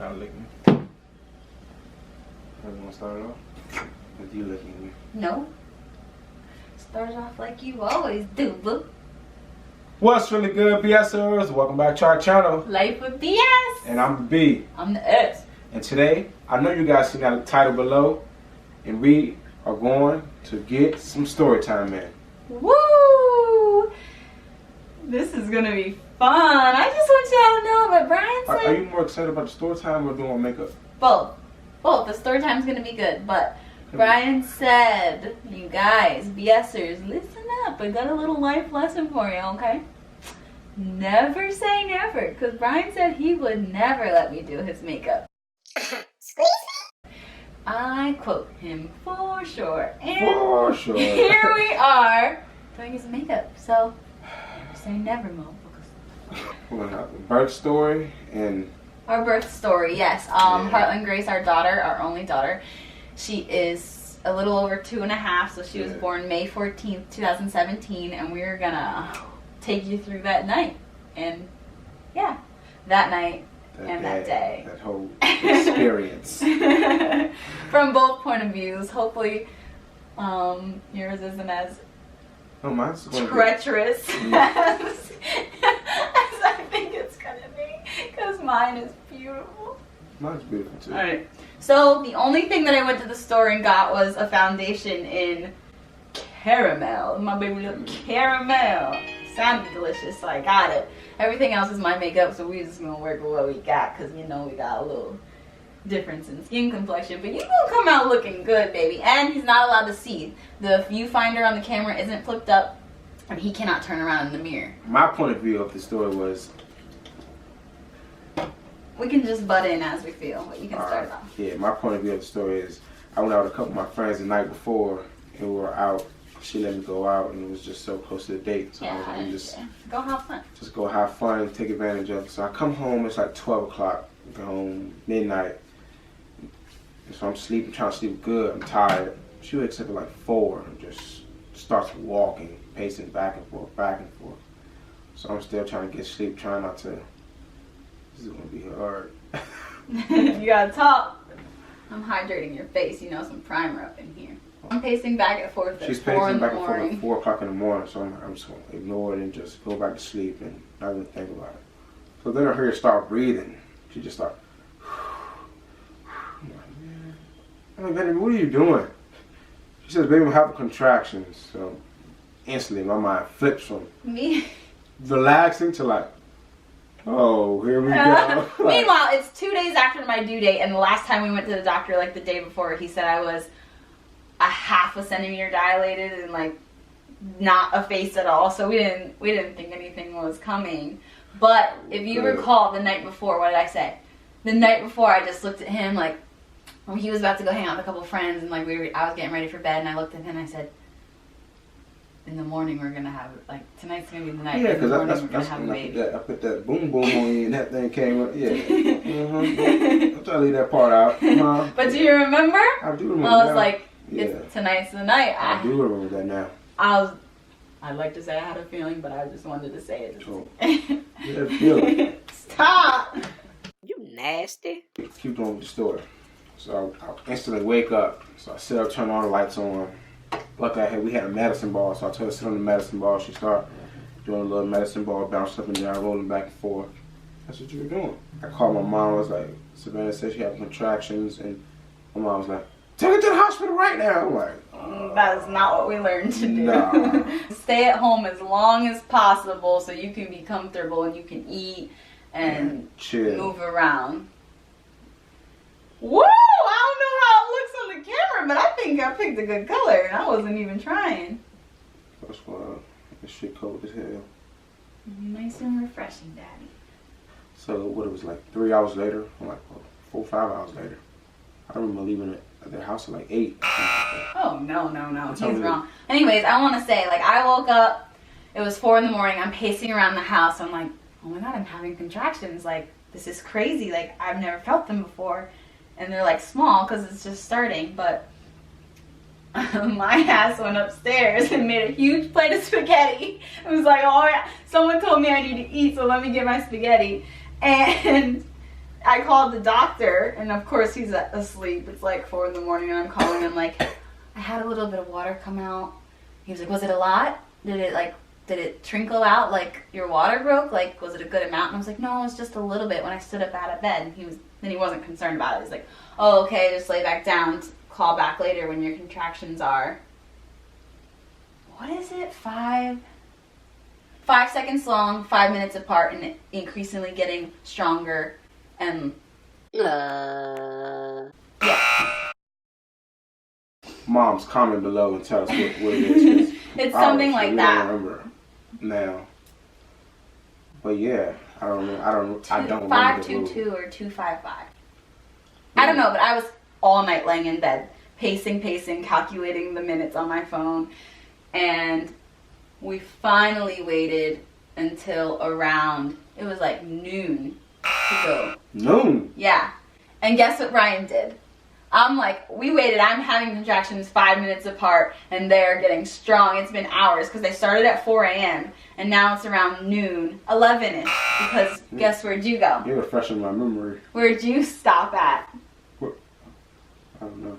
Try to lick me. You want to start it off? With you licking me. No. Start off like you always do, boo. What's really good, BSers? Welcome back to our channel. Life with BS. And I'm the B. I'm the S. And today, I know you guys seen that title below, and we are going to get some story time in. Woo! This is gonna be fun. I just want y'all to know what Brian said. Are you more excited about the story time or doing makeup? Both. The story time's gonna be good, but Brian said, you guys, BSers, listen up. I got a little life lesson for you, okay? Never say never, because Brian said he would never let me do his makeup. Squeeze me? I quote him for sure. And For sure. here we are doing his makeup. So, never say never, motherfuckers. We're going to have a birth story and... Our birth story, yes. Heartland Grace, our daughter, our only daughter. She is a little over 2.5, so she was born May 14th, 2017, and we're gonna take you through that night. And yeah, that night and that day. That whole experience. From both point of views. Hopefully, yours isn't as treacherous as I think it's gonna be, because mine is beautiful. Mine's beautiful too. Alright, so the only thing that I went to the store and got was a foundation in caramel. My baby looked caramel. Sounded delicious, so I got it. Everything else is my makeup, so we're just gonna work with what we got, because you know we got a little difference in skin complexion. But you gonna come out looking good, baby. And he's not allowed to see. The viewfinder on the camera isn't flipped up, and he cannot turn around in the mirror. My point of view of the story was... We can just butt in as we feel, but you can start it off. Yeah, my point of view of the story is I went out with a couple of my friends the night before, and we were out. She let me go out, and it was just so close to the date. So I was like, just go have fun. Just go have fun, take advantage of it. So I come home, it's like 12 o'clock, go home, midnight. And so I'm sleeping, trying to sleep good, I'm tired. She wakes up at like 4 and just starts walking, pacing back and forth, back and forth. So I'm still trying to get sleep, trying not to. This is gonna be hard. You gotta talk. I'm hydrating your face, you know, some primer up in here. I'm pacing back and forth at She's 4 in pacing the back and forth morning. at 4 o'clock in the morning, so I'm just gonna ignore it and just go back to sleep and not even think about it. So then I hear her start breathing. She just started. I'm like, baby, what are you doing? She says, baby, I'm having contractions. So instantly my mind flips from Me? relaxing to like, oh, here we go. Meanwhile, it's 2 days after my due date, and the last time we went to the doctor, like the day before, he said I was a 1/2 centimeter dilated and like not a face at all. So we didn't think anything was coming. But if you recall, the night before, what did I say? The night before, I just looked at him like when he was about to go hang out with a couple friends, and like I was getting ready for bed, and I looked at him and I said, in the morning we're gonna have, like, tonight's gonna be the night. Yeah, because that's I put that boom boom on you and that thing came up. Yeah. I'm trying to leave that part out. But do you remember? I do remember. I was like, tonight's the night. I do remember that now. I'd like to say I had a feeling, but I just wanted to say it. So, yeah, feeling. Stop! You nasty. Keep going with the story. So I instantly wake up. So I sit up, turn all the lights on. Luckily, we had a medicine ball, so I told her to sit on the medicine ball. She started doing a little medicine ball, bouncing up and down, rolling back and forth. That's what you were doing. I called my mom. I was like, Savannah said she had contractions, and my mom was like, take her to the hospital right now. I'm like, that is not what we learned to do. Nah. Stay at home as long as possible so you can be comfortable and you can eat and move around. Woo! I don't know how it looks on the camera, but I think I picked a good color, and I wasn't even trying. That's why this shit cold as hell. Nice and refreshing, Daddy. So what, it was like 3 hours later, I'm like 4 or 5 hours later. I remember leaving at their house at like 8. Oh, no. He's wrong. Anyways, I want to say, like, I woke up, it was 4 in the morning, I'm pacing around the house, I'm like, oh my god, I'm having contractions, like, this is crazy, like, I've never felt them before. And they're like small because it's just starting, but my ass went upstairs and made a huge plate of spaghetti. It was like, oh yeah, someone told me I need to eat, so let me get my spaghetti. And I called the doctor, and of course he's asleep. It's like 4 in the morning, and I'm calling him like, I had a little bit of water come out. He was like, was it a lot? Did it trickle out like your water broke? Like, was it a good amount? And I was like, no, it was just a little bit when I stood up out of bed. And he wasn't concerned about it. He's like, oh, okay, just lay back down. Call back later when your contractions are, what is it, 5 seconds long, 5 minutes apart, and increasingly getting stronger. And yeah. Moms, comment below and tell us what it is. It's something like that. I don't remember now. But yeah, I don't remember. 522 or 255. I don't know, but I was all night laying in bed, pacing, calculating the minutes on my phone, and we finally waited until around, it was like noon to go. Noon? Yeah. And guess what Ryan did? I'm like, we waited, I'm having contractions 5 minutes apart, and they're getting strong. It's been hours, because they started at 4 a.m., and now it's around noon, 11-ish, because guess where'd you go? You're refreshing my memory. Where'd you stop at? What? I don't know.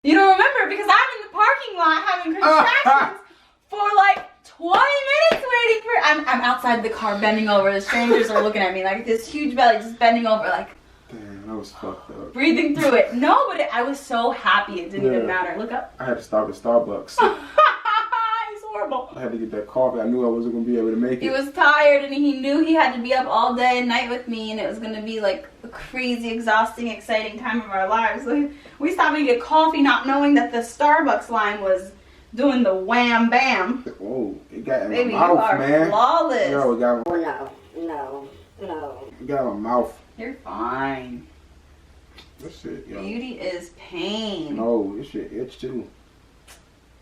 You don't remember, because I'm in the parking lot having contractions for like 20 minutes waiting for, I'm outside the car bending over, the strangers are looking at me like this huge belly just bending over like, damn, that was fucked up. Breathing through it. No, but I was so happy it didn't even matter. Look up. I had to stop at Starbucks. It's horrible. I had to get that coffee. I knew I wasn't going to be able to make it. He was tired and he knew he had to be up all day and night with me, and it was going to be like a crazy, exhausting, exciting time of our lives. Like, we stopped and get coffee not knowing that the Starbucks line was doing the wham bam. Whoa, it got in Baby, my mouth, you are man. flawless. Yo, it got No. it got in my mouth. You're fine. This shit, yo. Beauty is pain. No, this shit itch too.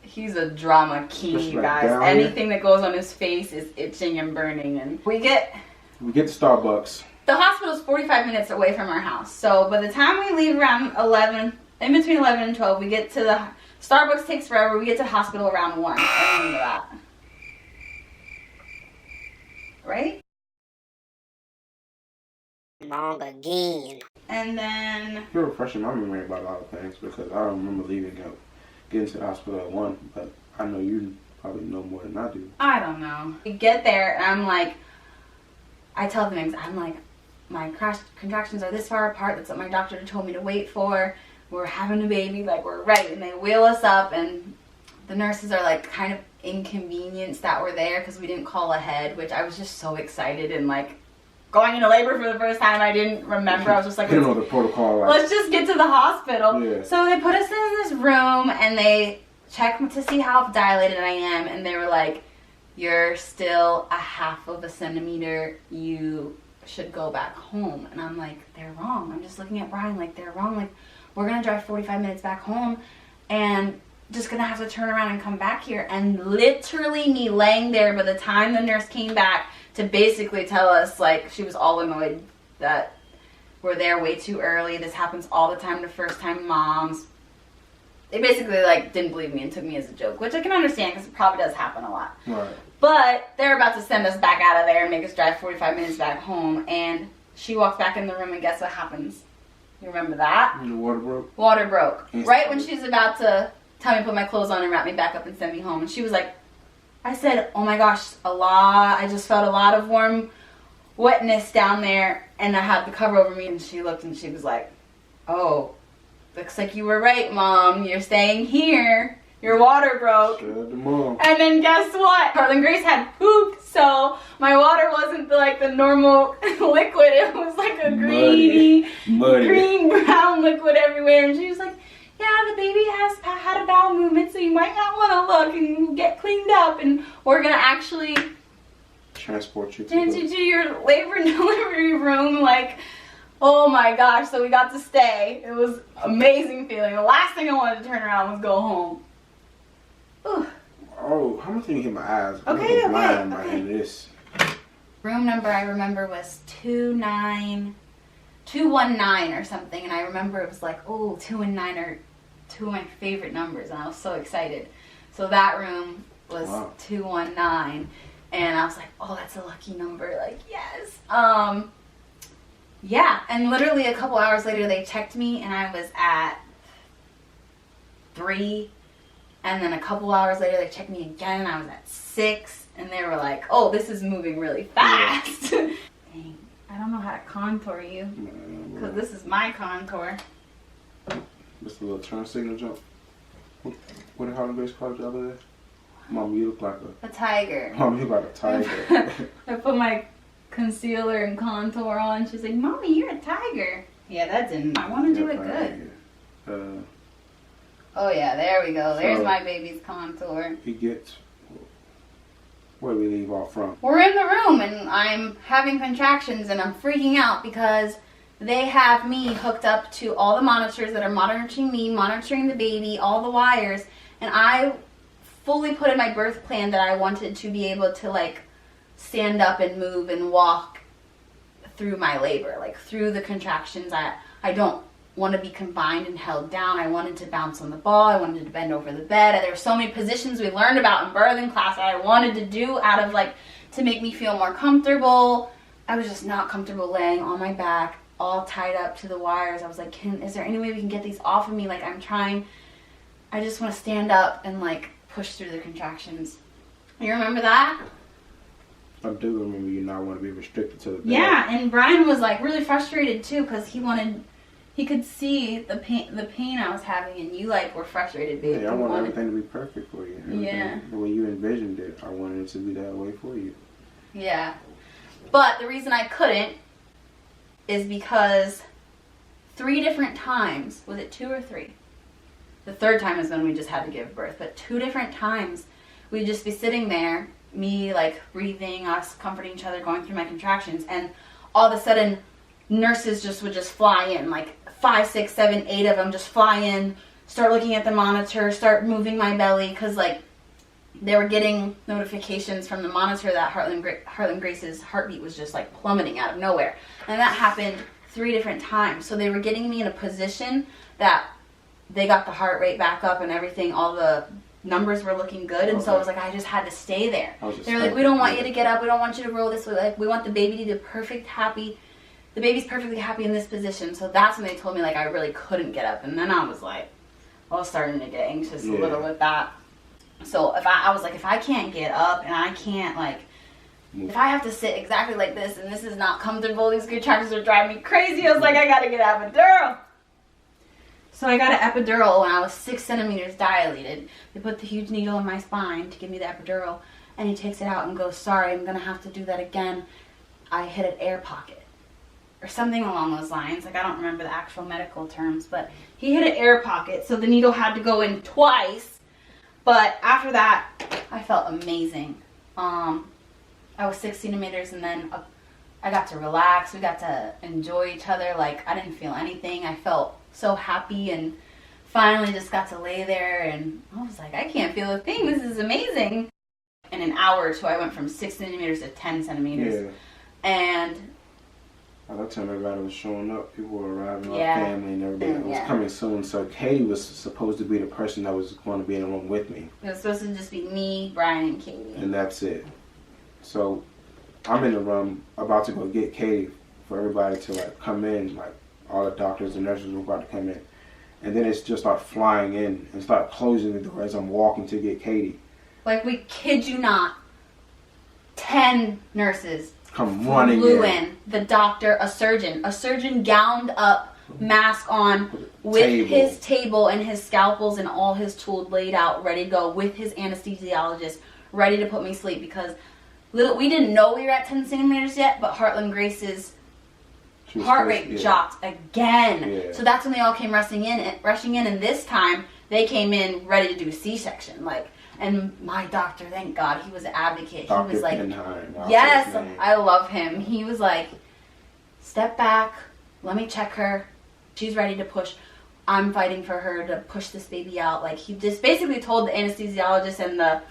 He's a drama king, Just you like guys. down Anything that goes on his face is itching and burning. And we get to Starbucks. the hospital's 45 minutes away from our house. So by the time we leave around 11, in between 11 and 12, we get to the Starbucks takes forever. We get to the hospital around 1. I remember that. Right? Wrong again. And then You're refreshing my memory about a lot of things because I don't remember getting to the hospital at 1, but I know you probably know more than I do. I don't know. We get there and I'm like, I tell the things, I'm like, my contractions are this far apart. That's what my doctor told me to wait for. We're having a baby, like we're ready. And they wheel us up and the nurses are like kind of inconvenienced that we're there because we didn't call ahead, which I was just so excited and like going into labor for the first time. I didn't remember. I was just like, I don't know the protocol. Let's just get to the hospital. Yeah. So they put us in this room and they check to see how dilated I am. And they were like, you're still 1/2 centimeter. You should go back home. And I'm like, they're wrong. I'm just looking at Brian like, they're wrong. Like, we're going to drive 45 minutes back home and just going to have to turn around and come back here. And literally me laying there by the time the nurse came back to basically tell us, like, she was all annoyed that we're there way too early. This happens all the time to first-time moms. They basically, like, didn't believe me and took me as a joke, which I can understand because it probably does happen a lot. Right. But they're about to send us back out of there and make us drive 45 minutes back home. And she walks back in the room and guess what happens? You remember that? The water broke? Water broke. Instantly. Right when she's about to tell me to put my clothes on and wrap me back up and send me home. And she was like, I said, oh my gosh, I just felt a lot of warm wetness down there. And I had the cover over me. And she looked and she was like, oh, looks like you were right, Mom. You're staying here. Your water broke. And then guess what? Carlin Grace had pooped, so my water wasn't like the normal liquid. It was like a green brown liquid everywhere. And she was like, yeah, the baby has had a bowel movement, so you might not want to look and get cleaned up. And we're going to actually transport you to your labor and delivery room. Like, oh my gosh. So we got to stay. It was an amazing feeling. The last thing I wanted to turn around was go home. Ooh. Oh, how much did you hit my eyes? Okay. This. Room number I remember was 219 or something, and I remember it was like, oh, 2 and 9 are 2 of my favorite numbers, and I was so excited. So that room was 219, and I was like, oh, that's a lucky number, like, yes. Yeah, and literally a couple hours later they checked me and I was at 3. And then a couple hours later they checked me again and I was at 6. And they were like, oh, this is moving really fast. Dang, I don't know how to contour you. Because this is my contour. Just a little turn signal jump. What did Harlem Grace call it the other day? Mom, you look like a tiger. Mom, you like a tiger. I put my concealer and contour on. She's like, Mommy, you're a tiger. Yeah, that didn't. I want to do it good. Oh yeah, there we go. There's my baby's contour. He gets. Where do we leave off from? We're in the room and I'm having contractions and I'm freaking out because they have me hooked up to all the monitors that are monitoring me, monitoring the baby, all the wires, and I fully put in my birth plan that I wanted to be able to like stand up and move and walk through my labor, like through the contractions. I don't want to be confined and held down. I wanted to bounce on the ball. I wanted to bend over the bed. There were so many positions we learned about in birthing class that I wanted to do out of like to make me feel more comfortable. I was just not comfortable laying on my back, all tied up to the wires. I was like, is there any way we can get these off of me? Like I'm trying. I just want to stand up and like push through the contractions. You remember that? I do remember you not want to be restricted to the bed. Yeah, and Brian was like really frustrated too because he could see the pain I was having, and you like were frustrated, baby. Yeah, I want everything to be perfect for you. Yeah. The way you envisioned it, I wanted it to be that way for you. Yeah. But the reason I couldn't is because 3 different times, was it 2 or 3? The third time is when we just had to give birth, but 2 different times we'd just be sitting there, me like breathing, us comforting each other, going through my contractions, and all of a sudden nurses would just fly in, like 5, 6, 7, 8 of them just fly in, start looking at the monitor, start moving my belly, because like they were getting notifications from the monitor that Heartland Grace's heartbeat was just like plummeting out of nowhere. And that happened 3 different times. So they were getting me in a position that they got the heart rate back up and everything, all the numbers were looking good, and so I was like, I just had to stay there. They were like, we don't want you to get up, we don't want you to roll this way, like we want the baby to be the baby's perfectly happy in this position. So that's when they told me like I really couldn't get up, and then I was like, I was starting to get anxious a little with that. So if I was like, if I can't get up and I can't like, if I have to sit exactly like this and this is not comfortable, these contractions are driving me crazy. I was like, I gotta get an epidural. So I got an epidural when I was 6 centimeters dilated. They put the huge needle in my spine to give me the epidural, and he takes it out and goes, sorry, I'm gonna have to do that again. I hit an air pocket. Or something along those lines. Like I don't remember the actual medical terms, but he hit an air pocket, so the needle had to go in twice. But after that, I felt amazing. I was 6 centimeters, and then I got to relax. We got to enjoy each other. Like I didn't feel anything. I felt so happy, and finally just got to lay there, and I was like, I can't feel a thing. This is amazing. In an hour or 2, I went from 6 centimeters to 10 centimeters. Yeah. And by that time, everybody was showing up. People were arriving, our family and everybody was coming soon. So Katie was supposed to be the person that was going to be in the room with me. It was supposed to just be me, Brian, and Katie. And that's it. So I'm in the room about to go get Katie for everybody to like come in. Like all the doctors and nurses were about to come in. And then it's just start flying in and start closing the door as I'm walking to get Katie. Like we kid you not, 10 nurses come running in. The doctor, a surgeon gowned up, mask on, with his table and his scalpels and all his tools laid out, ready to go, with his anesthesiologist, ready to put me to sleep, because we didn't know we were at 10 centimeters yet, but Heartland Grace's heart rate dropped again. Yeah. So that's when they all came rushing in, and this time they came in ready to do a C-section, like. And my doctor, thank God, he was an advocate. Dr. He was like, Penheim, yes, I love him. He was like, step back, let me check her. She's ready to push. I'm fighting for her to push this baby out. Like, he just basically told the anesthesiologist and the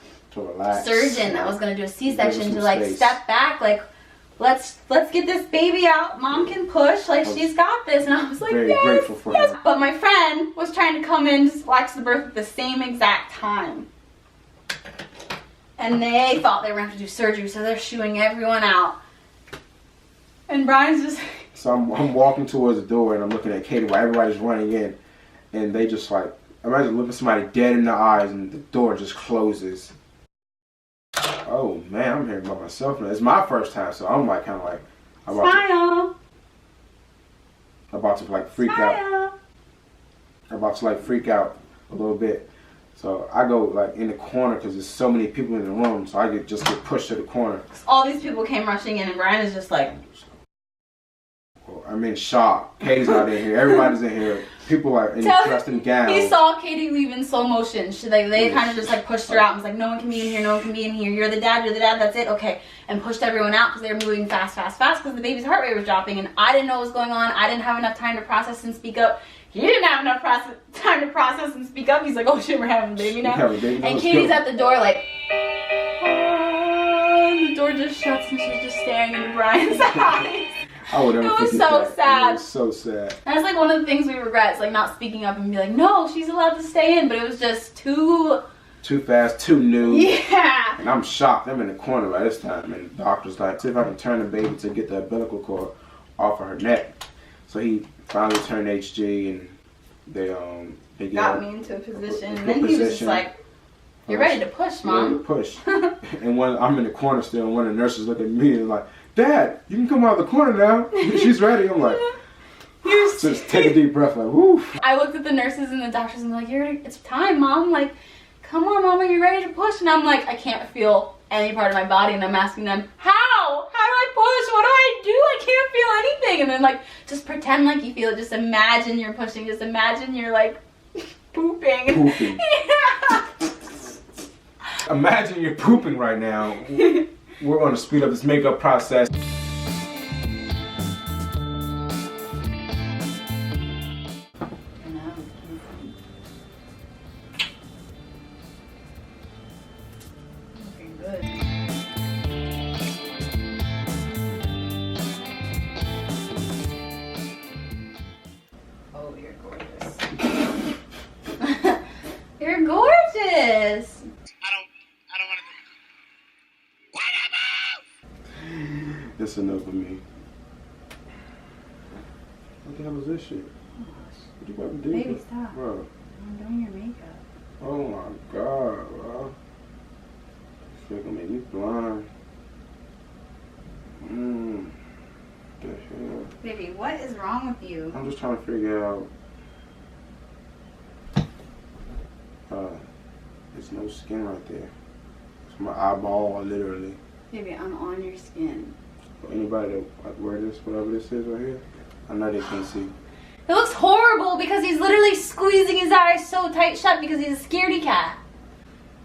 surgeon that was going to do a C-section to like step back, like, let's get this baby out. Mom can push, like she's got this. And I was like, yes, yes. But my friend was trying to come in to watch the birth at the same exact time. And they thought they were going to have to do surgery, so they're shooing everyone out. And Brian's just So I'm walking towards the door and I'm looking at Katie while everybody's running in, and they just like, imagine looking somebody dead in the eyes and the door just closes. Oh man, I'm here by myself now. It's my first time, so I'm like kind of like about to like freak out. About to like freak out a little bit. So I go like in the corner because there's so many people in the room, so I just get pushed to the corner. All these people came rushing in, and Brian is just like, I'm in shock. Katie's not in here. Everybody's in here. People are dressed in gowns. He saw Katie leave in slow motion. They kind of just like pushed her out and was like, no one can be in here, no one can be in here. You're the dad, that's it, okay. And pushed everyone out because they were moving fast because the baby's heart rate was dropping, and I didn't know what was going on. I didn't have enough time to process and speak up. He didn't have enough time to process and speak up. He's like, oh shit, we're having a baby now. And Katie's at the door like, oh, the door just shuts and she's just staring into Brian's eyes. I would never It was forget so that. sad. It was so sad. That's like one of the things we regret, is like not speaking up and be like, no, she's allowed to stay in, but it was just too fast, too new. Yeah. And I'm shocked. I'm in the corner by this time, and the doctor's like, see if I can turn the baby to get the umbilical cord off of her neck. So he finally turned HG, and they got me into a position, and then he was just like, you're ready to push, Mom. Ready to push. And when I'm in the corner still, and one of the nurses look at me and like, Dad, you can come out of the corner now. She's ready. I'm like, just take a deep breath, like, whoo. I looked at the nurses and the doctors and they're like, it's time, Mom. Like, come on, Mama, you're ready to push. And I'm like, I can't feel any part of my body. And I'm asking them, how? How do I push? What do I do? I can't feel anything. And then like, just pretend like you feel it. Just imagine you're pushing. Just imagine you're like pooping. Yeah. Imagine you're pooping right now. We're going to speed up this makeup process. Oh, you're gorgeous. You're gorgeous. That's enough of me. What the hell is this shit? What you about to do? Baby, stop. Bro. I'm doing your makeup. Oh my god, bro. This shit gonna make me blind. The hell? Baby, what is wrong with you? I'm just trying to figure out. There's no skin right there. It's my eyeball, literally. Baby, I'm on your skin. Anybody that like wear this, whatever this is right here, I know they can't see. It looks horrible because he's literally squeezing his eyes so tight shut because he's a scaredy cat.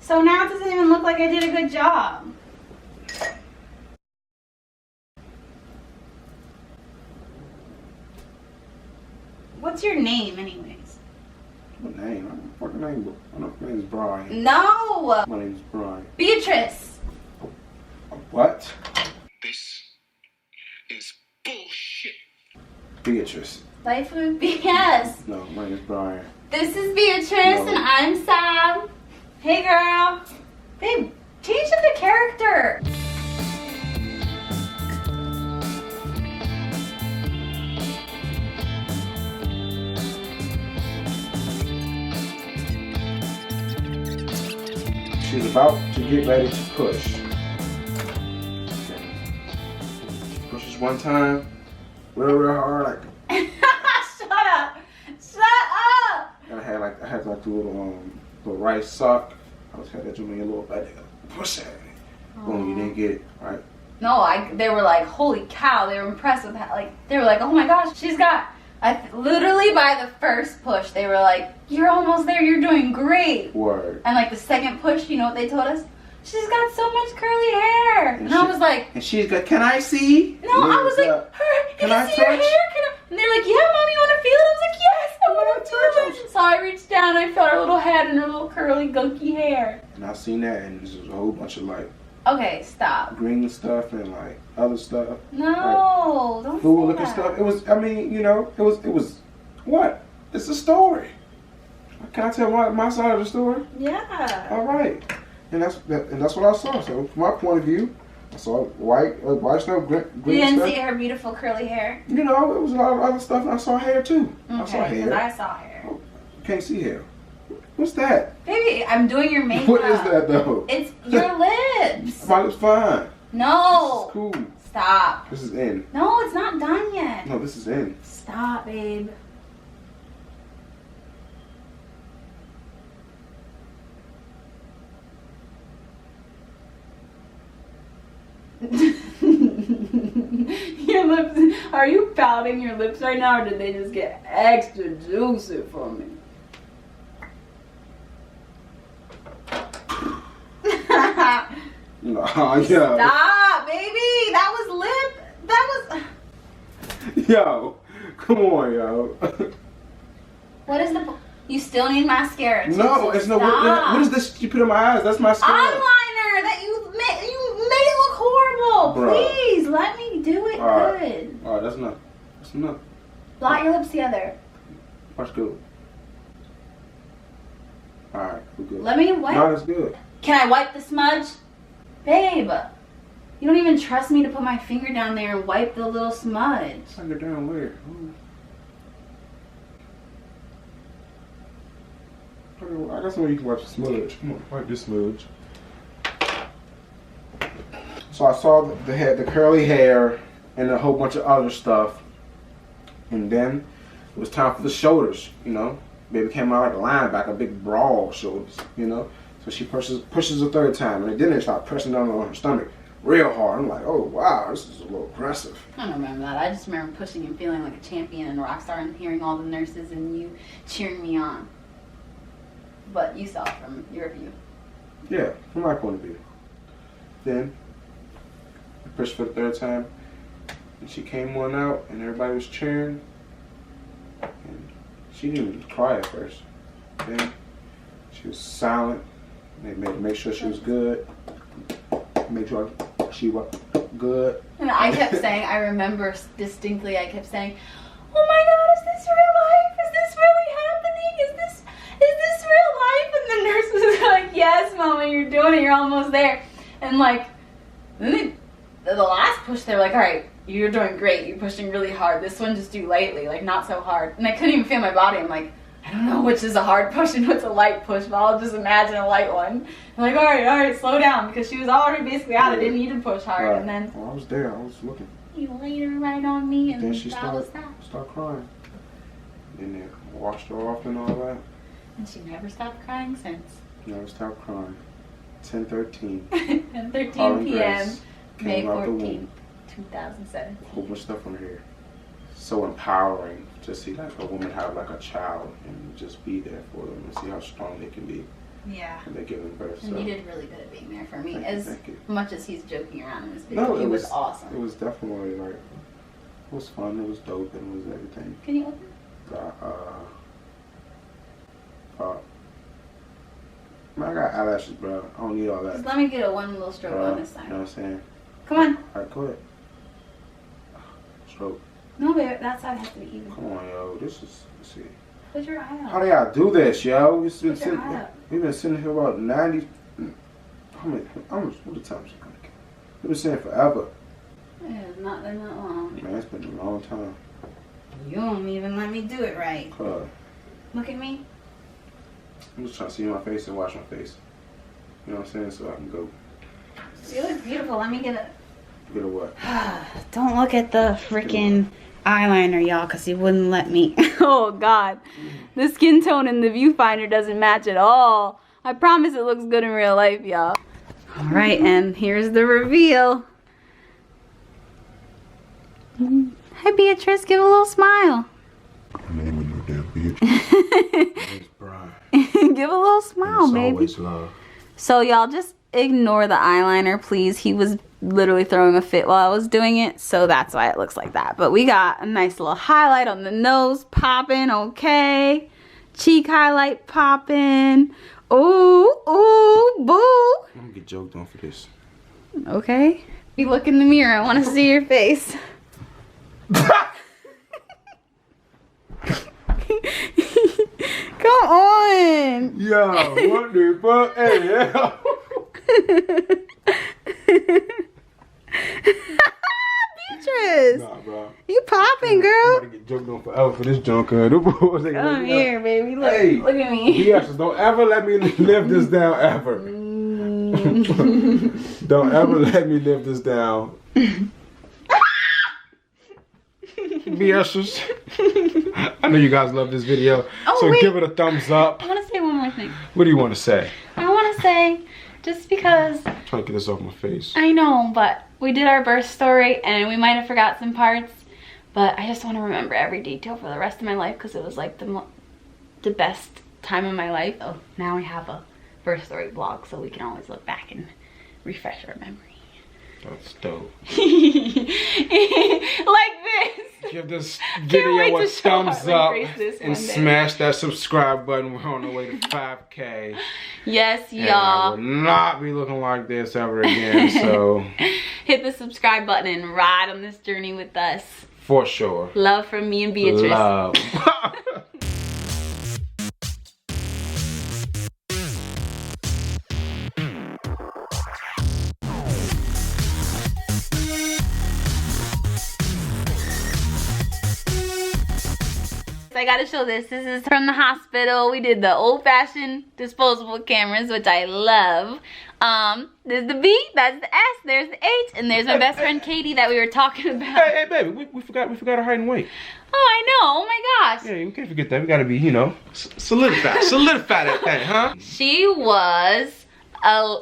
So now it doesn't even look like I did a good job. What's your name anyways? What name? My fucking name. My name is Brian. No! My name is Brian. Beatrice! What? This is bullshit. Beatrice. Life with BS. No, my name is Brian. This is Beatrice No. and I'm Sam. Hey girl. Babe, change up the character. She's about to get ready to push. Pushes one time, real hard, like. Shut up! Shut up! And I had like the little rice sock. I was had that joint in a little bit. Push it. Boom, you didn't get it, right? No, they were like, holy cow! They were impressed with that. Like, they were like, oh my gosh, she's got. Literally by the first push, they were like, you're almost there. You're doing great. Word. And like the second push, you know what they told us? She's got so much curly hair. And I was like, and she's got, can I see? no, I was like, can I see your hair? And they're like, yeah, Mom, you want to feel it? I was like, yes, I want to touch it. So I reached down, and I felt her little head and her little curly, gunky hair. And I seen that, and there's a whole bunch of like Okay, stop. green stuff and like other stuff. No, don't Food say looking that. stuff. It was, I mean, you know, it was what? It's a story. Can I tell my side of the story? Yeah. All right. And that's what I saw. So from my point of view, I saw white stuff, green You didn't stuff. see her beautiful curly hair? You know, it was a lot of other stuff, and I saw hair too. I saw Okay, because hair. I saw hair. You can't see hair. What's that? Baby, I'm doing your makeup. What is that though? It's your lips. My lips fine. No. This is cool. Stop. This is in. No, it's not done yet. No, this is in. Stop, babe. Your lips, are you pouting your lips right now, or did they just get extra juicy for me? No, yo. Stop, baby. That was lip. That was. Yo, come on, yo. What is the? You still need mascara. Too, No, so it's no. stop. What is this you put in my eyes? That's my skin. Eyeliner that you made it look horrible. Bruh. Please let me do it good. Alright, that's enough. That's enough. Blot your lips together. That's good. Alright, we're good. Let me wipe. No, that's good. Can I wipe the smudge? Babe, you don't even trust me to put my finger down there and wipe the little smudge. Suck it down where? I got somewhere you can wipe the smudge. Come on, wipe this smudge. So I saw the curly hair and a whole bunch of other stuff, and then it was time for the shoulders. You know, baby came out like a linebacker, big broad shoulders. You know, so she pushes a third time, and then they start pressing down on her stomach real hard. I'm like, oh wow, this is a little aggressive. I don't remember that. I just remember pushing and feeling like a champion and a rock star and hearing all the nurses and you cheering me on. But you saw it from your view. Yeah, from my point of view. Then I pushed for the third time, and she came on out, and everybody was cheering. And she didn't even cry at first. Then she was silent. They made to make sure she was good. Make sure she was good. And I kept saying, I remember distinctly, I kept saying, oh my God, is this real life? Is this really happening? Is this real life? And the nurses were like, yes, Mama, you're doing it. You're almost there. And like, then the last push, they were like, all right, you're doing great. You're pushing really hard. This one just do lightly, like not so hard. And I couldn't even feel my body. I'm like, I don't know which is a hard push and what's a light push, but I'll just imagine a light one. I'm like, all right, slow down, because she was already basically out. I didn't need to push hard. Right. And then Well, I was there. I was looking. you laid her right on me, and Then she that was that. started crying. And then washed her off and all that. And she never stopped crying since. Never stopped crying. 10:13. 10:13 p.m. May Came out the 14th, womb. 2017. Whole bunch of stuff on here. So empowering to see like a woman have like a child and just be there for them and see how strong they can be Yeah. when they're giving birth. And So you did really good at being there for me. Thank you, As thank you. much as he's joking around in this video, No, it was it awesome. was definitely like it was fun. It was dope. And it was everything. Can you open? Man, I got eyelashes, bro. I don't need all that. Just let me get one little stroke on this You know side. what I'm saying? Come on. All right, go ahead. Stroke. No, babe, that side has to be even. Come on, yo. This is. Let's see. Put your eye How out. do y'all do this, yo? We've been Put your sitting. eye up. We've been sitting here about 90. How many? What the time is it gonna get? We've been sitting forever. Yeah, it's not been that long. Man, it's been a long time. You won't even let me do it right. Look at me. I'm just trying to see my face and wash my face. You know what I'm saying? So I can go You look beautiful. Let me get it. get a what? Don't look at the freaking eyeliner, y'all, because he wouldn't let me. Oh, God. The skin tone in the viewfinder doesn't match at all. I promise it looks good in real life, y'all. All right, and here's the reveal. Hi, Beatrice. Give a little smile. My name is no damn bitch. My name's Brian. Give a little smile, It's baby. always love. So y'all just ignore the eyeliner, please. He was literally throwing a fit while I was doing it, so that's why it looks like that. But we got a nice little highlight on the nose popping, okay. Cheek highlight popping. Ooh, ooh, boo. I'm gonna get joked on for this. Okay. You look in the mirror. I want to see your face. Come on. Yo, what the fuck? Hey, yeah. Beatrice. Nah, bro. You popping, I'm girl. about to get joked on forever for this junk. Come Come here, baby. Look, Hey, look at me. BSers, don't ever let me live this down ever. Don't ever let me live this down. BSers. I know you guys love this video. Oh, so wait. give it a thumbs up. I want to say one more thing. What do you want to say? I want to say, just because I'm trying to get this off my face. I know, but we did our birth story and we might have forgot some parts, but I just want to remember every detail for the rest of my life because it was like the best time of my life. Oh, now we have a birth story vlog so we can always look back and refresh our memory. That's dope. Like this. Give this wait video a to show thumbs Hartley up Grace this and one day. smash that subscribe button. We're on the way to 5K. Yes, And I y'all. will not be looking like this ever again. So Hit the subscribe button and ride on this journey with us. for sure. Love from me and Beatrice. Love. I gotta show this. This is from the hospital. We did the old-fashioned disposable cameras, which I love. There's the B, that's the S, there's the H, and there's my best friend Katie that we were talking about. Hey, baby, we forgot her height and weight. Oh, I know. Oh my gosh. Yeah, we can't forget that. We gotta be, you know, solidify that thing, huh? She was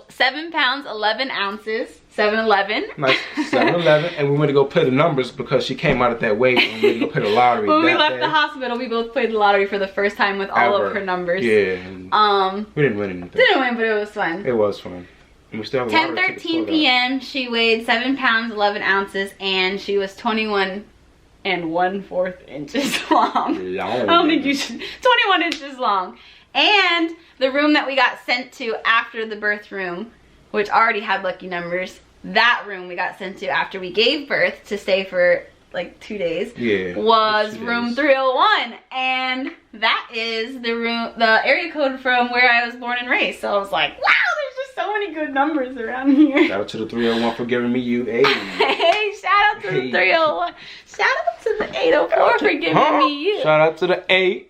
7 pounds 11 ounces. 7-Eleven. Like 7-Eleven, and we went to go play the numbers because she came out at that weight, and we went to go play the lottery. When we that left day. the hospital, we both played the lottery for the first time with all Ever. of her numbers. Yeah. And we didn't win anything. Didn't win, but it was fun. It was fun. And we still have a lottery ticket 10:13 for that. p.m. She weighed 7 pounds 11 ounces, and she was 21 1/4 inches long. I don't think you should. 21 inches long. And the room that we got sent to after the birth room, which already had lucky numbers, that room we got sent to after we gave birth to stay for like 2 days, was 2 room days. 301, and that is the area code from where I was born and raised. So I was like, wow, there's just so many good numbers around here. Shout out to the 301 for giving me you. Hey. Hey, shout out to the 301. Shout out to the 804 for giving me you. Shout out to the 8.